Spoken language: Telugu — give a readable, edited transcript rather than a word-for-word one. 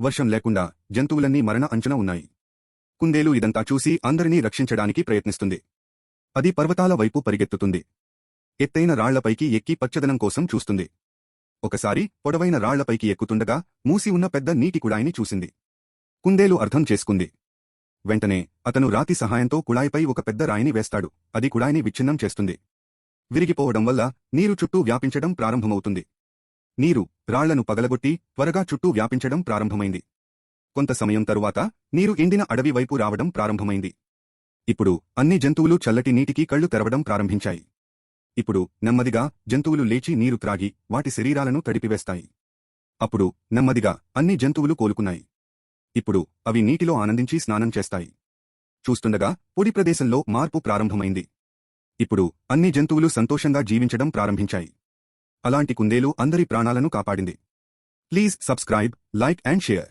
వర్షం లేకుండా జంతువులన్నీ మరణ అంచున ఉన్నాయి. కుందేలు ఇదంతా చూసి అందరినీ రక్షించడానికి ప్రయత్నిస్తుంది. అది పర్వతాల వైపు పరిగెత్తుతుంది. ఎత్తైన రాళ్లపైకి ఎక్కి పచ్చదనం కోసం చూస్తుంది. ఒకసారి పొడవైన రాళ్లపైకి ఎక్కుతుండగా మూసి ఉన్న పెద్ద నీటి కుళాయిని చూసింది. కుందేలు అర్థం చేసుకుంది. వెంటనే అతను రాతి సహాయంతో కుళాయిపై ఒక పెద్ద రాయిని వేస్తాడు. అది కుళాయిని విచ్ఛిన్నం చేస్తుంది. విరిగిపోవడం వల్ల నీరు చుట్టూ వ్యాపించడం ప్రారంభమవుతుంది. నీరు రాళ్లను పగలగొట్టి త్వరగా చుట్టూ వ్యాపించడం ప్రారంభమైంది. కొంత సమయం తరువాత నీరు ఎండిన అడవి వైపు రావడం ప్రారంభమైంది. ఇప్పుడు అన్ని జంతువులు చల్లటి నీటికి కళ్ళు తెరవడం ప్రారంభించాయి. ఇప్పుడు నెమ్మదిగా జంతువులు లేచి నీరు త్రాగి వాటి శరీరాలను తడిపివేస్తాయి. అప్పుడు నెమ్మదిగా అన్ని జంతువులు కోలుకున్నాయి. ఇప్పుడు అవి నీటిలో ఆనందించి స్నానం చేస్తాయి. చూస్తుండగా పొడి ప్రదేశంలో మార్పు ప్రారంభమైంది. ఇప్పుడు అన్ని జంతువులు సంతోషంగా జీవించడం ప్రారంభించాయి. అలాంటి కుందేలు అందరి ప్రాణాలను కాపాడింది. Please subscribe, like and share.